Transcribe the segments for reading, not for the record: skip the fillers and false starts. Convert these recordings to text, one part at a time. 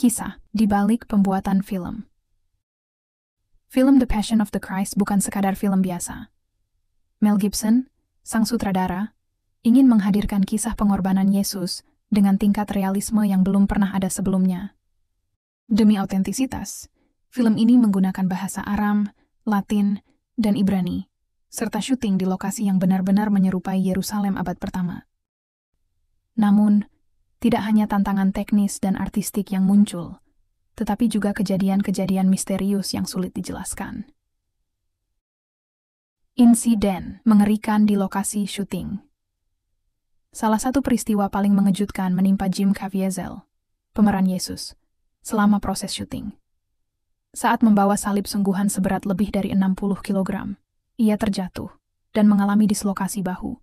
Kisah di balik pembuatan film. Film The Passion of the Christ bukan sekadar film biasa. Mel Gibson, sang sutradara, ingin menghadirkan kisah pengorbanan Yesus dengan tingkat realisme yang belum pernah ada sebelumnya. Demi autentisitas, film ini menggunakan bahasa Aram, Latin, dan Ibrani, serta syuting di lokasi yang benar-benar menyerupai Yerusalem abad pertama. Namun, tidak hanya tantangan teknis dan artistik yang muncul, tetapi juga kejadian-kejadian misterius yang sulit dijelaskan. Insiden mengerikan di lokasi syuting. Salah satu peristiwa paling mengejutkan menimpa Jim Caviezel, pemeran Yesus, selama proses syuting. Saat membawa salib sungguhan seberat lebih dari 60 kg, ia terjatuh dan mengalami dislokasi bahu.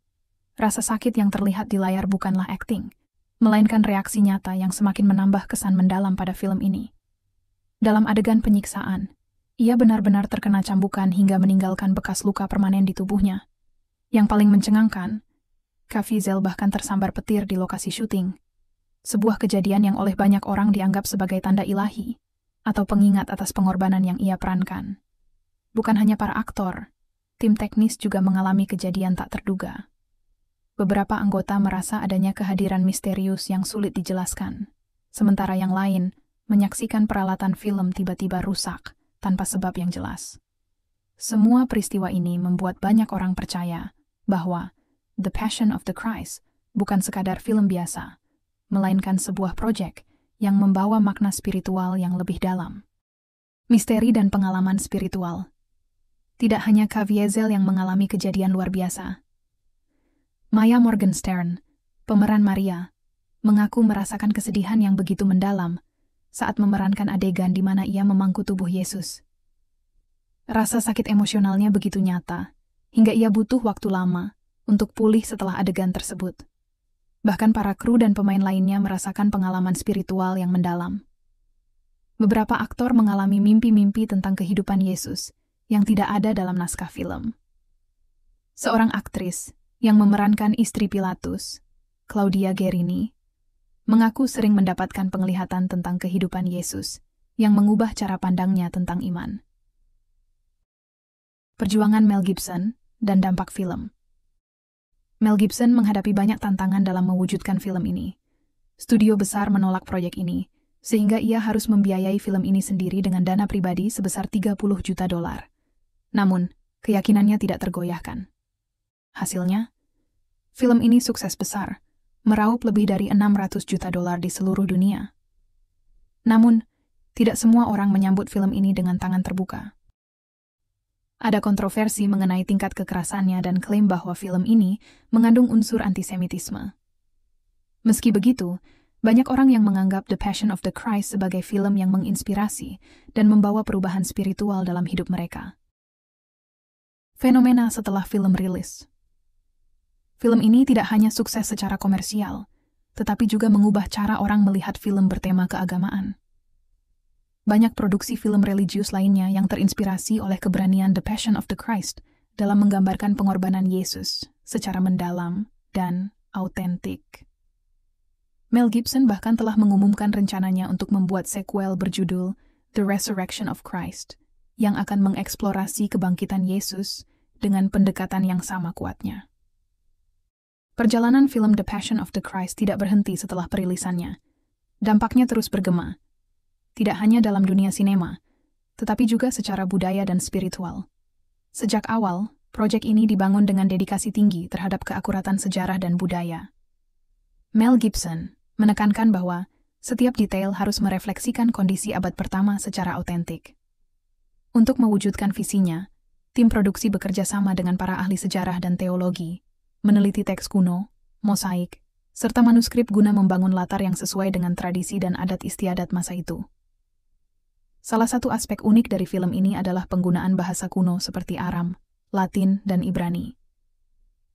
Rasa sakit yang terlihat di layar bukanlah akting, melainkan reaksi nyata yang semakin menambah kesan mendalam pada film ini. Dalam adegan penyiksaan, ia benar-benar terkena cambukan hingga meninggalkan bekas luka permanen di tubuhnya. Yang paling mencengangkan, Caviezel bahkan tersambar petir di lokasi syuting. Sebuah kejadian yang oleh banyak orang dianggap sebagai tanda ilahi, atau pengingat atas pengorbanan yang ia perankan. Bukan hanya para aktor, tim teknis juga mengalami kejadian tak terduga. Beberapa anggota merasa adanya kehadiran misterius yang sulit dijelaskan, sementara yang lain menyaksikan peralatan film tiba-tiba rusak tanpa sebab yang jelas. Semua peristiwa ini membuat banyak orang percaya bahwa The Passion of the Christ bukan sekadar film biasa, melainkan sebuah proyek yang membawa makna spiritual yang lebih dalam. Misteri dan pengalaman spiritual. Tidak hanya Caviezel yang mengalami kejadian luar biasa. Maya Morgenstern, pemeran Maria, mengaku merasakan kesedihan yang begitu mendalam saat memerankan adegan di mana ia memangku tubuh Yesus. Rasa sakit emosionalnya begitu nyata, hingga ia butuh waktu lama untuk pulih setelah adegan tersebut. Bahkan para kru dan pemain lainnya merasakan pengalaman spiritual yang mendalam. Beberapa aktor mengalami mimpi-mimpi tentang kehidupan Yesus yang tidak ada dalam naskah film. Seorang aktris yang memerankan istri Pilatus, Claudia Gerini, mengaku sering mendapatkan penglihatan tentang kehidupan Yesus yang mengubah cara pandangnya tentang iman. Perjuangan Mel Gibson dan dampak film. Mel Gibson menghadapi banyak tantangan dalam mewujudkan film ini. Studio besar menolak proyek ini, sehingga ia harus membiayai film ini sendiri dengan dana pribadi sebesar $30 juta. Namun, keyakinannya tidak tergoyahkan. Hasilnya, film ini sukses besar, meraup lebih dari $600 juta di seluruh dunia. Namun, tidak semua orang menyambut film ini dengan tangan terbuka. Ada kontroversi mengenai tingkat kekerasannya dan klaim bahwa film ini mengandung unsur antisemitisme. Meski begitu, banyak orang yang menganggap The Passion of the Christ sebagai film yang menginspirasi dan membawa perubahan spiritual dalam hidup mereka. Fenomena setelah film rilis. Film ini tidak hanya sukses secara komersial, tetapi juga mengubah cara orang melihat film bertema keagamaan. Banyak produksi film religius lainnya yang terinspirasi oleh keberanian The Passion of the Christ dalam menggambarkan pengorbanan Yesus secara mendalam dan autentik. Mel Gibson bahkan telah mengumumkan rencananya untuk membuat sequel berjudul The Resurrection of Christ, yang akan mengeksplorasi kebangkitan Yesus dengan pendekatan yang sama kuatnya. Perjalanan film The Passion of the Christ tidak berhenti setelah perilisannya. Dampaknya terus bergema, tidak hanya dalam dunia sinema, tetapi juga secara budaya dan spiritual. Sejak awal, proyek ini dibangun dengan dedikasi tinggi terhadap keakuratan sejarah dan budaya. Mel Gibson menekankan bahwa setiap detail harus merefleksikan kondisi abad pertama secara autentik. Untuk mewujudkan visinya, tim produksi bekerja sama dengan para ahli sejarah dan teologi, meneliti teks kuno, mosaik, serta manuskrip guna membangun latar yang sesuai dengan tradisi dan adat istiadat masa itu. Salah satu aspek unik dari film ini adalah penggunaan bahasa kuno seperti Aram, Latin, dan Ibrani.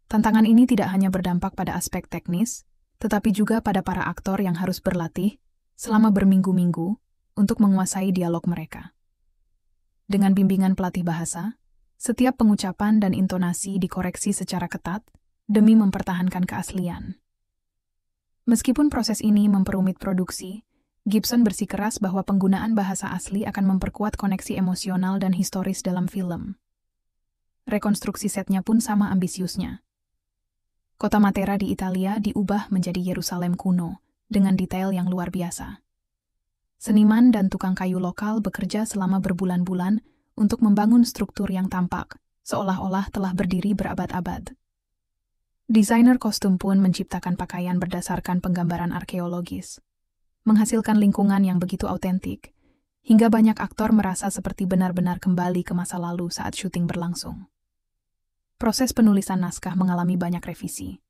Tantangan ini tidak hanya berdampak pada aspek teknis, tetapi juga pada para aktor yang harus berlatih selama berminggu-minggu untuk menguasai dialog mereka. Dengan bimbingan pelatih bahasa, setiap pengucapan dan intonasi dikoreksi secara ketat demi mempertahankan keaslian. Meskipun proses ini memperumit produksi, Gibson bersikeras bahwa penggunaan bahasa asli akan memperkuat koneksi emosional dan historis dalam film. Rekonstruksi setnya pun sama ambisiusnya. Kota Matera di Italia diubah menjadi Yerusalem kuno, dengan detail yang luar biasa. Seniman dan tukang kayu lokal bekerja selama berbulan-bulan untuk membangun struktur yang tampak, seolah-olah telah berdiri berabad-abad. Desainer kostum pun menciptakan pakaian berdasarkan penggambaran arkeologis, menghasilkan lingkungan yang begitu autentik, hingga banyak aktor merasa seperti benar-benar kembali ke masa lalu saat syuting berlangsung. Proses penulisan naskah mengalami banyak revisi.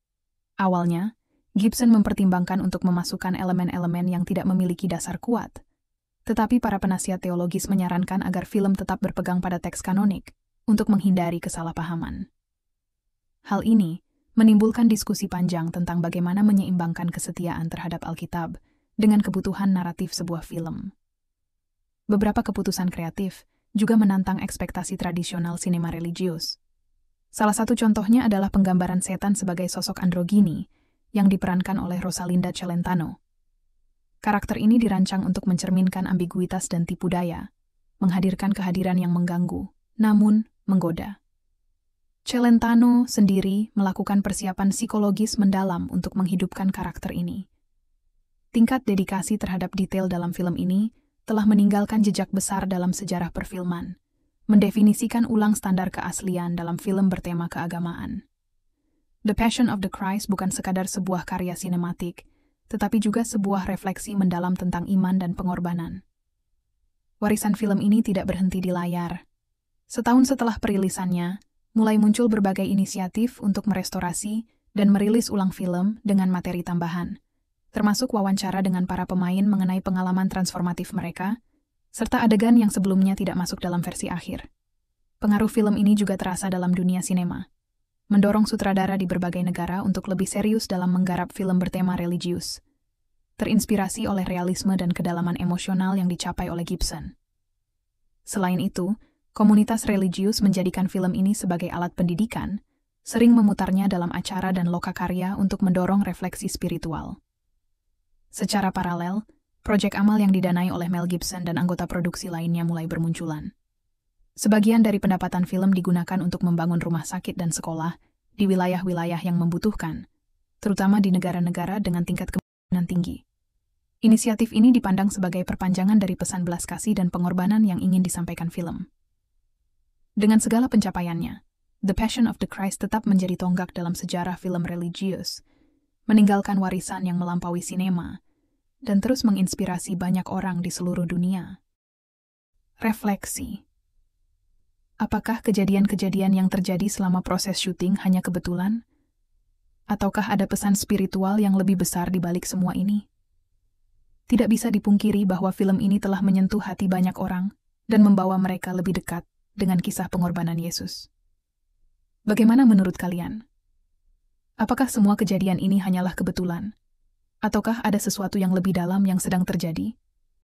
Awalnya, Gibson mempertimbangkan untuk memasukkan elemen-elemen yang tidak memiliki dasar kuat, tetapi para penasihat teologis menyarankan agar film tetap berpegang pada teks kanonik untuk menghindari kesalahpahaman. Hal ini menimbulkan diskusi panjang tentang bagaimana menyeimbangkan kesetiaan terhadap Alkitab dengan kebutuhan naratif sebuah film. Beberapa keputusan kreatif juga menantang ekspektasi tradisional sinema religius. Salah satu contohnya adalah penggambaran setan sebagai sosok androgini yang diperankan oleh Rosalinda Celentano. Karakter ini dirancang untuk mencerminkan ambiguitas dan tipu daya, menghadirkan kehadiran yang mengganggu, namun menggoda. Celentano sendiri melakukan persiapan psikologis mendalam untuk menghidupkan karakter ini. Tingkat dedikasi terhadap detail dalam film ini telah meninggalkan jejak besar dalam sejarah perfilman, mendefinisikan ulang standar keaslian dalam film bertema keagamaan. The Passion of the Christ bukan sekadar sebuah karya sinematik, tetapi juga sebuah refleksi mendalam tentang iman dan pengorbanan. Warisan film ini tidak berhenti di layar. Setahun setelah perilisannya, mulai muncul berbagai inisiatif untuk merestorasi dan merilis ulang film dengan materi tambahan, termasuk wawancara dengan para pemain mengenai pengalaman transformatif mereka, serta adegan yang sebelumnya tidak masuk dalam versi akhir. Pengaruh film ini juga terasa dalam dunia sinema, mendorong sutradara di berbagai negara untuk lebih serius dalam menggarap film bertema religius, terinspirasi oleh realisme dan kedalaman emosional yang dicapai oleh Gibson. Selain itu, komunitas religius menjadikan film ini sebagai alat pendidikan, sering memutarnya dalam acara dan lokakarya untuk mendorong refleksi spiritual. Secara paralel, proyek amal yang didanai oleh Mel Gibson dan anggota produksi lainnya mulai bermunculan. Sebagian dari pendapatan film digunakan untuk membangun rumah sakit dan sekolah di wilayah-wilayah yang membutuhkan, terutama di negara-negara dengan tingkat kemiskinan tinggi. Inisiatif ini dipandang sebagai perpanjangan dari pesan belas kasih dan pengorbanan yang ingin disampaikan film. Dengan segala pencapaiannya, The Passion of the Christ tetap menjadi tonggak dalam sejarah film religius, meninggalkan warisan yang melampaui sinema, dan terus menginspirasi banyak orang di seluruh dunia. Refleksi. Apakah kejadian-kejadian yang terjadi selama proses syuting hanya kebetulan? Ataukah ada pesan spiritual yang lebih besar di balik semua ini? Tidak bisa dipungkiri bahwa film ini telah menyentuh hati banyak orang dan membawa mereka lebih dekat dengan kisah pengorbanan Yesus. Bagaimana menurut kalian? Apakah semua kejadian ini hanyalah kebetulan? Ataukah ada sesuatu yang lebih dalam yang sedang terjadi?